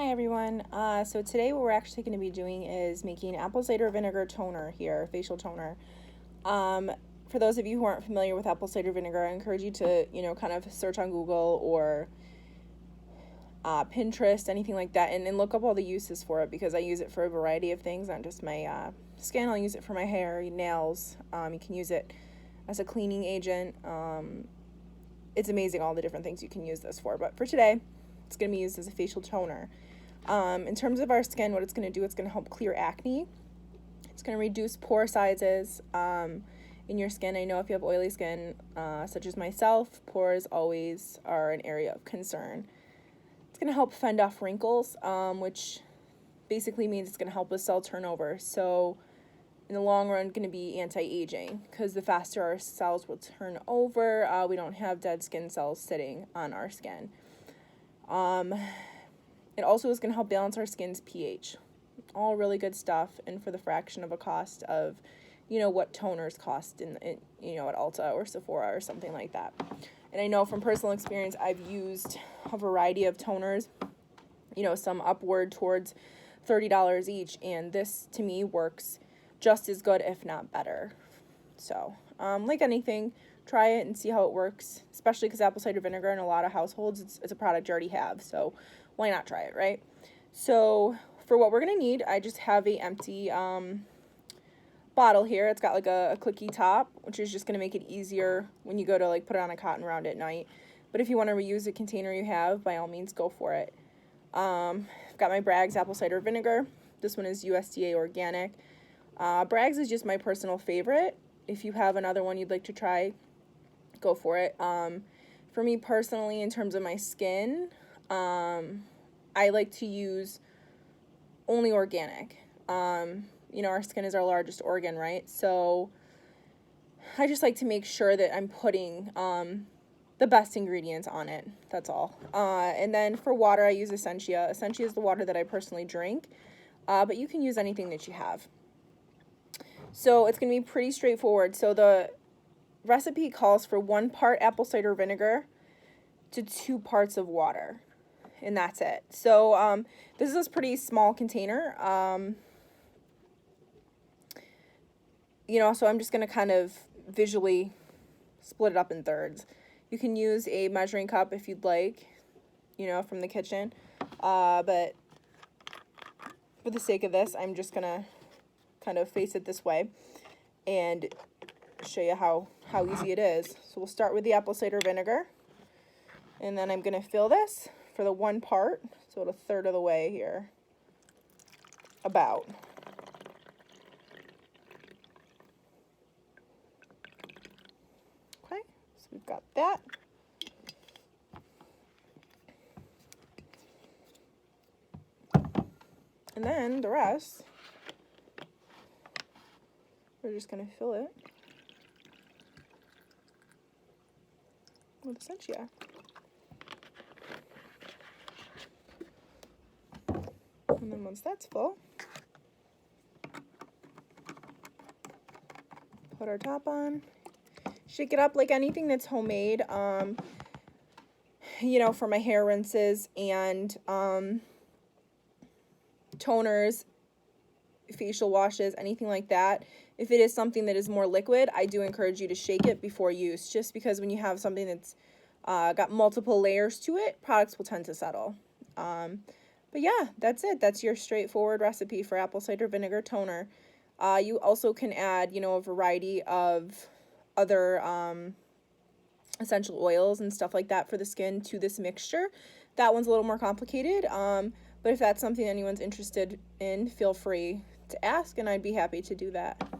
Hi everyone. So today what we're actually going to be doing is making apple cider vinegar toner here, facial toner. For those of you who aren't familiar with apple cider vinegar, I encourage you to, kind of search on Google or Pinterest, anything like that, and look up all the uses for it because I use it for a variety of things, not just my skin. I'll use it for my hair, nails. You can use it as a cleaning agent. It's amazing all the different things you can use this for, but for today, it's going to be used as a facial toner. In terms of our skin, what it's going to do, it's going to help clear acne. It's going to reduce pore sizes in your skin. I know if you have oily skin, such as myself, pores always are an area of concern. It's going to help fend off wrinkles, which basically means it's going to help with cell turnover. So in the long run, going to be anti-aging because the faster our cells will turn over, we don't have dead skin cells sitting on our skin. It also is going to help balance our skin's pH. All really good stuff, and for the fraction of a cost of, what toners cost at Ulta or Sephora or something like that. And I know from personal experience, I've used a variety of toners, some upward towards $30 each, and this to me works just as good, if not better. So, like anything, try it and see how it works, especially because apple cider vinegar in a lot of households, it's a product you already have, so why not try it, right? So for what we're going to need, I just have a empty bottle here. It's got like a clicky top, which is just going to make it easier when you go to put it on a cotton round at night. But if you want to reuse a container you have, by all means, go for it. I've got my Bragg's apple cider vinegar. This one is USDA organic. Bragg's is just my personal favorite. If you have another one you'd like to try, go for it. For me personally, in terms of my skin, I like to use only organic. Our skin is our largest organ, right? So I just like to make sure that I'm putting the best ingredients on it. That's all. And then for water, I use Essentia. Essentia is the water that I personally drink, but you can use anything that you have. So it's going to be pretty straightforward. So the recipe calls for 1 part apple cider vinegar to 2 parts of water, and that's it. So this is a pretty small container. So I'm just going to kind of visually split it up in thirds. You can use a measuring cup if you'd like, from the kitchen. But for the sake of this, I'm just going to kind of face it this way and show you how easy it is. So we'll start with the apple cider vinegar, and then I'm going to fill this for the 1 part, so 1/3 of the way here, about. Okay, so we've got that. And then the rest, we're just going to fill it with Essentia. And then once that's full, put our top on, shake it up like anything that's homemade, for my hair rinses and toners, facial washes, anything like that. If it is something that is more liquid, I do encourage you to shake it before use, just because when you have something that's got multiple layers to it, products will tend to settle. But yeah, that's it. That's your straightforward recipe for apple cider vinegar toner. You also can add, a variety of other essential oils and stuff like that for the skin to this mixture. That one's a little more complicated, but if that's something anyone's interested in, feel free to ask, and I'd be happy to do that.